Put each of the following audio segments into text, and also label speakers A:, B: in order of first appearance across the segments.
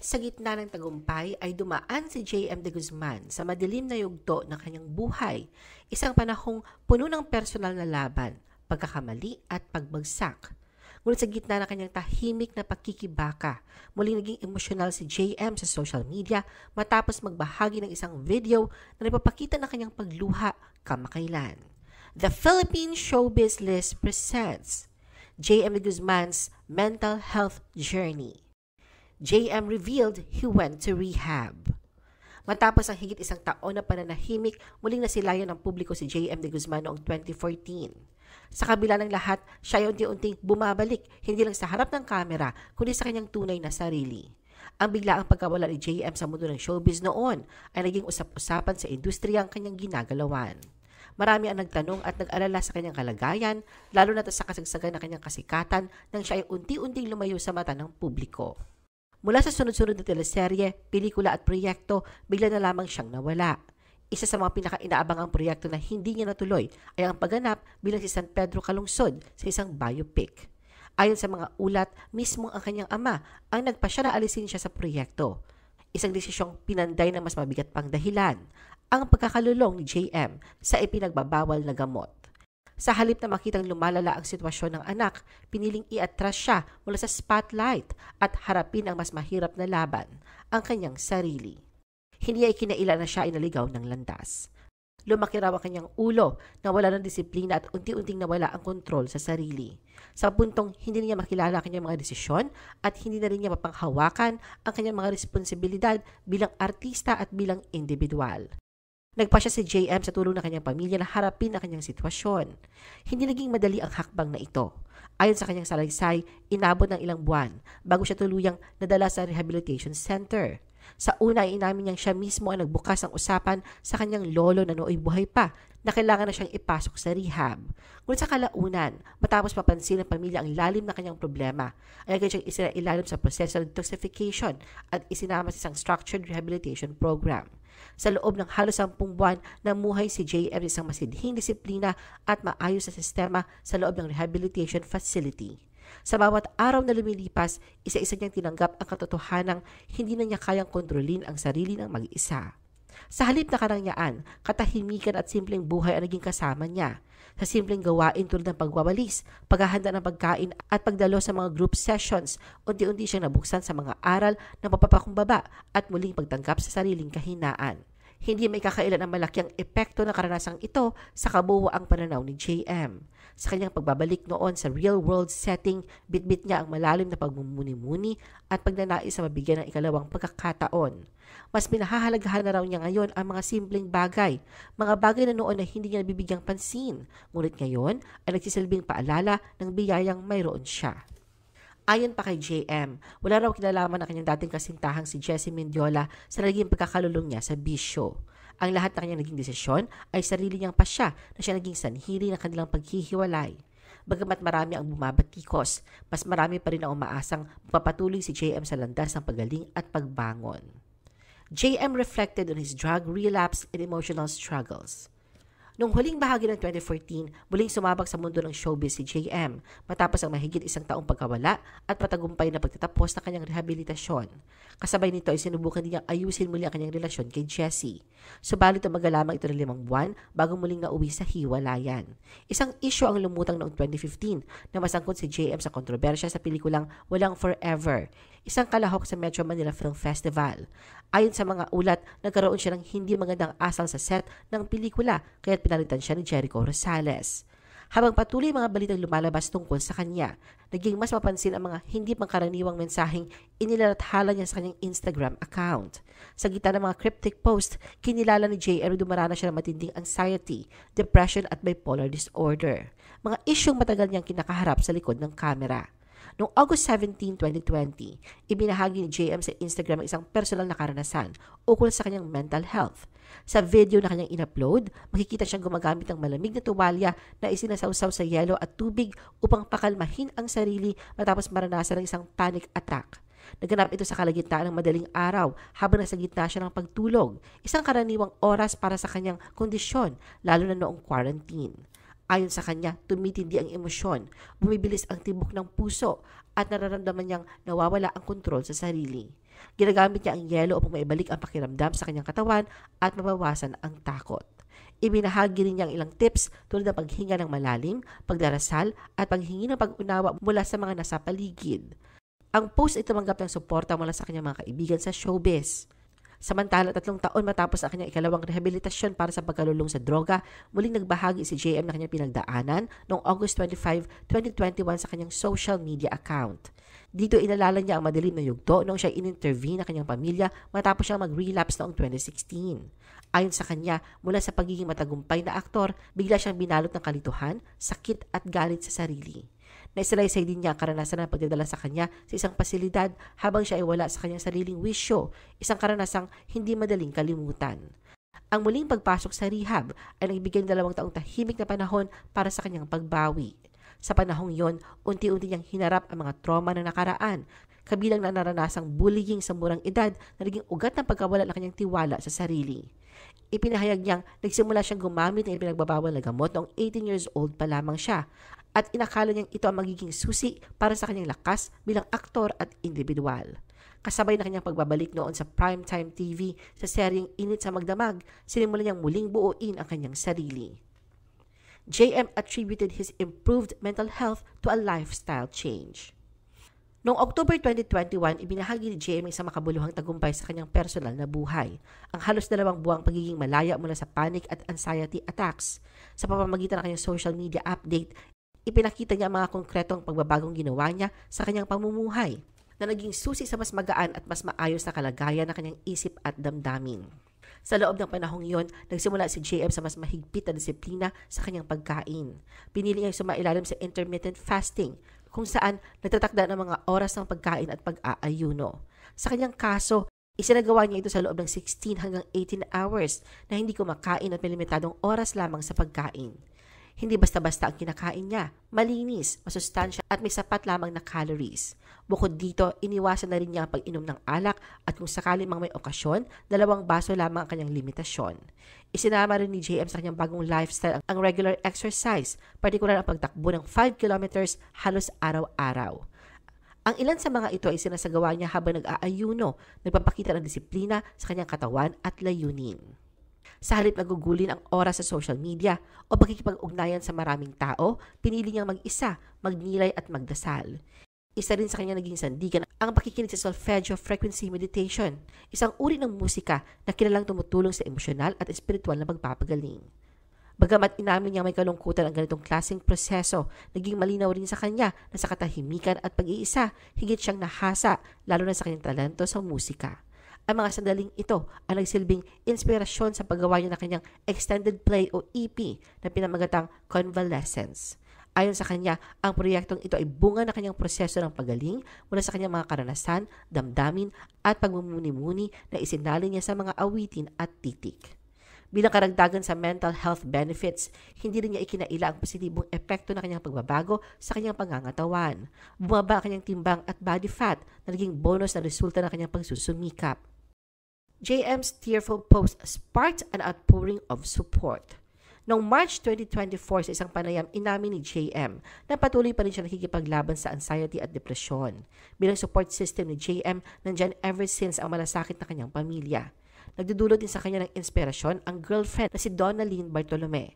A: Sa gitna ng tagumpay ay dumaan si J.M. de Guzman sa madilim na yugto ng kanyang buhay, isang panahong puno ng personal na laban, pagkakamali at pagbagsak. Ngunit sa gitna ng kanyang tahimik na pakikibaka, muling naging emosyonal si J.M. sa social media matapos magbahagi ng isang video na nagpapakita ng kanyang pagluha kamakailan. The Philippine Showbiz List presents J.M. de Guzman's Mental Health Journey. J.M. revealed he went to rehab. Matapos ang higit isang taon na pananahimik, muling nasilayan ng publiko si J.M. de Guzman noong 2014. Sa kabila ng lahat, siya ay unti-unting bumabalik, hindi lang sa harap ng kamera, kundi sa kanyang tunay na sarili. Ang biglaang pagkawala ni J.M. sa mundo ng showbiz noon ay naging usap-usapan sa industriya ang kanyang ginagalawan. Marami ang nagtanong at nag-alala sa kanyang kalagayan, lalo na sa kasagsagan ng kanyang kasikatan nang siya ay unti-unting lumayo sa mata ng publiko. Mula sa sunod-sunod na teleserye, pelikula at proyekto, bigla na lamang siyang nawala. Isa sa mga pinaka-inaabangang proyekto na hindi niya natuloy ay ang pagganap bilang si San Pedro Calungsod sa isang biopic. Ayon sa mga ulat, mismo ang kanyang ama ang nagpasya na alisin siya sa proyekto. Isang desisyong pinanday na mas mabigat pang dahilan, ang pagkakalulong ni J.M. sa ipinagbabawal na gamot. Sa halip na makitang lumalala ang sitwasyon ng anak, piniling iatras siya mula sa spotlight at harapin ang mas mahirap na laban, ang kanyang sarili. Hindi ay kinailan na siya ay naligaw ng landas. Lumaki raw ang kanyang ulo, nawala ng disiplina at unti-unting nawala ang kontrol sa sarili. Sa puntong hindi niya makilala ang kanyang mga desisyon at hindi na rin niya mapanghawakan ang kanyang mga responsibilidad bilang artista at bilang individual. Nagpa siya si J.M. sa tulong ng kanyang pamilya na harapin ang kanyang sitwasyon. Hindi naging madali ang hakbang na ito. Ayon sa kanyang salaysay, inabot ng ilang buwan bago siya tuluyang nadala sa rehabilitation center. Sa una ay inamin niyang siya mismo ang nagbukas ng usapan sa kanyang lolo na nooy buhay pa na kailangan na siyang ipasok sa rehab. Ngunit sa kalaunan, matapos mapansin ng pamilya ang lalim na kanyang problema, ay agad siyang isinailalim sa proseso ng detoxification at isinama sa isang structured rehabilitation program. Sa loob ng halos 10 buwan, namuhay si J.M. isang masidhing disiplina at maayos na sistema sa loob ng rehabilitation facility. Sa bawat araw na lumilipas, isa-isa niyang tinanggap ang katotohanang hindi na niya kayang kontrolin ang sarili ng mag-isa. Sa halip na karangyaan, katahimikan at simpleng buhay ang naging kasama niya. Sa simpleng gawain tulad ng pagwawalis, paghahanda ng pagkain at pagdalo sa mga group sessions, unti-unti siyang nabuksan sa mga aral ng papapakumbaba at muling pagtanggap sa sariling kahinaan. Hindi may kakailan ang malaking epekto ng karanasang ito sa kabuuang pananaw ni J.M. Sa kanyang pagbabalik noon sa real-world setting, bitbit niya ang malalim na pagmumuni-muni at pagnanais sa mabigyan ng ikalawang pagkakataon. Mas pinahahalagahan na raw niya ngayon ang mga simpleng bagay, mga bagay na noon na hindi niya nabibigyang pansin, ngunit ngayon ay nagsisilbing paalala ng biyayang mayroon siya. Ayon pa kay J.M., wala raw kinalaman ang kanyang dating kasintahang si Jessie Mendiola sa naging pagkakalulong niya sa bisyo. Ang lahat ng kanyang naging desisyon ay sarili niyang pasya na siya naging sanhiri ng kanilang paghihiwalay. Bagamat marami ang bumabatikos, mas marami pa rin ang umaasang magpapatuloy si J.M. sa landas ng pagaling at pagbangon. J.M. reflected on his drug relapse and emotional struggles. Noong huling bahagi ng 2014, muling sumabak sa mundo ng showbiz si J.M. matapos ang mahigit isang taong pagkawala at patagumpay na pagtatapos ng kanyang rehabilitasyon. Kasabay nito ay sinubukan din niyang ayusin muli ang kanyang relasyon kay Jessie. Subalit tumagal lamang ito ng 5 buwan bago muling nauwi sa hiwalayan. Isang issue ang lumutang noong 2015 na masangkot si J.M. sa kontrobersya sa pelikulang Walang Forever, isang kalahok sa Metro Manila Film Festival. Ayon sa mga ulat, nagkaroon siya ng hindi magandang asal sa set ng pelikula kaya't pinalitan siya ni Jericho Rosales. Habang patuloy mga balitang lumalabas tungkol sa kanya, naging mas mapansin ang mga hindi pangkaraniwang mensaheng inilathala niya sa kanyang Instagram account. Sa gitna ng mga cryptic post, kinilala ni J.M. dumarana siya ng matinding anxiety, depression at bipolar disorder. Mga isyong matagal niyang kinakaharap sa likod ng kamera. Noong August 17, 2020, ibinahagi ni J.M. sa Instagram ang isang personal na karanasan ukol sa kanyang mental health. Sa video na kanyang in-upload, makikita siyang gumagamit ng malamig na tuwalya na isinasawsaw sa yelo at tubig upang pakalmahin ang sarili matapos maranasan ng isang panic attack. Naganap ito sa kalagitnaan ng madaling araw habang nasa gitna siya ng pagtulog, isang karaniwang oras para sa kanyang kondisyon, lalo na noong quarantine. Ayon sa kanya, tumitindi ang emosyon, bumibilis ang tibok ng puso at nararamdaman niyang nawawala ang kontrol sa sarili. Ginagamit niya ang yelo upang maibalik ang pakiramdam sa kanyang katawan at mabawasan ang takot. Ibinahagi rin niya ang ilang tips tulad ng paghinga ng malalim, pagdarasal at paghingi ng pag-unawa mula sa mga nasa paligid. Ang post ay tumanggap ng suporta mula sa kanyang mga kaibigan sa showbiz. Samantala, 3 taon matapos ang kanyang ikalawang rehabilitasyon para sa pagkalulong sa droga, muling nagbahagi si JM ng kanyang pinagdaanan noong August 25, 2021 sa kanyang social media account. Dito inalala niya ang madilim na yugto noong siya in-intervene ng kanyang pamilya matapos siyang mag-relapse noong 2016. Ayon sa kanya, mula sa pagiging matagumpay na aktor, bigla siyang binalot ng kalituhan, sakit at galit sa sarili. Naisalaysay din niya ang karanasan ng pagdadala sa kanya sa isang pasilidad habang siya ay wala sa kanyang sariling wisyo, isang karanasang hindi madaling kalimutan. Ang muling pagpasok sa rehab ay nagbigay ng 2 taong tahimik na panahon para sa kanyang pagbawi. Sa panahong yon, unti-unti niyang hinarap ang mga trauma na nakaraan, kabilang na naranasang bullying sa murang edad na naging ugat ng pagkawala ng kanyang tiwala sa sarili. Ipinahayag niyang nagsimula siyang gumamit ng pinagbabawal na gamot noong 18 years old pa lamang siya at inakala niyang ito ang magiging susi para sa kanyang lakas bilang aktor at individual. Kasabay na kanyang pagbabalik noon sa primetime TV sa seryeng Init sa Magdamag, sinimulan niyang muling buuin ang kanyang sarili. JM attributed his improved mental health to a lifestyle change. Noong October 2021, ibinahagi ni JM ang isang makabuluhang tagumpay sa kanyang personal na buhay. Ang halos 2 buwang pagiging malaya mula sa panic at anxiety attacks. Sa pamamagitan ng kanyang social media update, ipinakita niya ang mga konkretong pagbabagong ginawa niya sa kanyang pamumuhay na naging susi sa mas magaan at mas maayos na kalagayan ng kanyang isip at damdamin. Sa loob ng panahong iyon, nagsimula si JM sa mas mahigpit na disiplina sa kanyang pagkain. Pinili niyang sumailalim sa intermittent fasting, kung saan nagtatakda ng mga oras ng pagkain at pag-aayuno. Sa kanyang kaso, isinagawa niya ito sa loob ng 16 hanggang 18 hours na hindi kumakain at may limitadong oras lamang sa pagkain. Hindi basta-basta ang kinakain niya, malinis, masustansya at may sapat lamang na calories. Bukod dito, iniwasan na rin niya ang pag-inom ng alak at kung sakali mang may okasyon, 2 baso lamang ang kanyang limitasyon. Isinama rin ni JM sa kanyang bagong lifestyle ang regular exercise, partikular ang pagtakbo ng 5 kilometers halos araw-araw. Ang ilan sa mga ito ay sinasagawa niya habang nag-aayuno, nagpapakita ng disiplina sa kanyang katawan at layunin. Sa halip na gugulin ang oras sa social media o pagkikipag-ugnayan sa maraming tao, pinili niyang mag-isa, magnilay at magdasal. Isa rin sa kanya naging sandigan ang pakikinig sa solfeggio frequency meditation, isang uri ng musika na kilalang tumutulong sa emosyonal at espiritual na pagpapagaling. Bagamat inamin niya may kalungkutan ang ganitong klaseng proseso, naging malinaw rin sa kanya na sa katahimikan at pag-iisa, higit siyang nahasa, lalo na sa kanyang talento sa musika. Ang mga sandaling ito ang nagsilbing inspirasyon sa paggawa niya ng kanyang extended play o EP na pinamagatang Convalescence. Ayon sa kanya, ang proyektong ito ay bunga ng kanyang proseso ng pagaling mula sa kanyang mga karanasan, damdamin at pagmumuni-muni na isinalin niya sa mga awitin at titik. Bilang karagdagan sa mental health benefits, hindi rin niya ikinaila ang positibong epekto ng kanyang pagbabago sa kanyang pangangatawan. Bumaba ang kanyang timbang at body fat na naging bonus na resulta ng kanyang pagsusumikap. JM's tearful post sparked an outpouring of support. Noong March 2024 sa isang panayam, inamin ni JM na patuloy pa rin siya nakikipaglaban sa anxiety at depresyon. Bilang support system ni JM, nandyan ever since ang malasakit na kanyang pamilya. Nagdudulot din sa kanya ng inspirasyon ang girlfriend na si Donalyn Bartolome.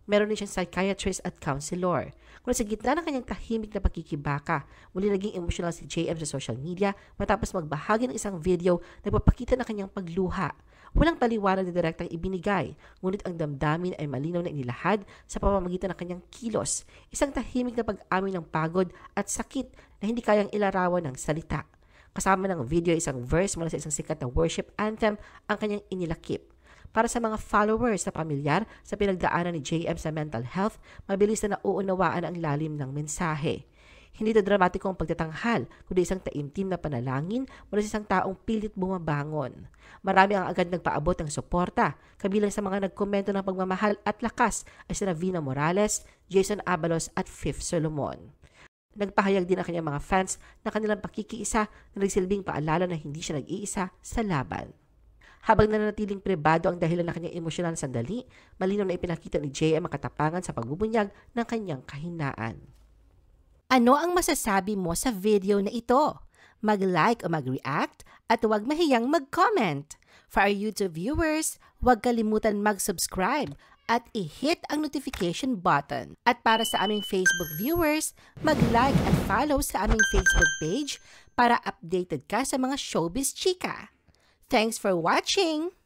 A: Meron din siyang psychiatrist at counselor. Kung sa gitna ng kanyang tahimik na pakikibaka, muli naging emotional si JM sa social media matapos magbahagi ng isang video na nagpapakita ng kanyang pagluha. Walang paliwanag na direktang ibinigay, ngunit ang damdamin ay malinaw na inilahad sa pamamagitan ng kanyang kilos, isang tahimik na pag-amin ng pagod at sakit na hindi kayang ilarawan ng salita. Kasama ng video isang verse mula sa isang sikat na worship anthem ang kanyang inilakip. Para sa mga followers na pamilyar sa pinagdaanan ni JM sa mental health, mabilis na nauunawaan ang lalim ng mensahe. Hindi ito dramatikong pagtatanghal, kundi isang taimtim na panalangin mula sa isang taong pilit bumabangon. Marami ang agad nagpaabot ng suporta, kabilang sa mga nagkomento ng pagmamahal at lakas ay sina Vina Morales, Jason Abalos at Fifth Solomon. Nagpahayag din ang kanyang mga fans na kanilang pakikiisa na nagsilbing paalala na hindi siya nag-iisa sa laban. Habang nananatiling pribado ang dahilan ng kanyang emosyonal sandali, malinaw na ipinakita ni JM ang katapangan sa pagbubunyag ng kanyang kahinaan.
B: Ano ang masasabi mo sa video na ito?
A: mag-like o mag-react, at huwag mahiyang mag-comment. For our YouTube viewers, huwag kalimutan mag-subscribe at i-hit ang notification button. At para sa aming Facebook viewers, mag-like at follow sa aming Facebook page para updated ka sa mga showbiz chika. Thanks for watching!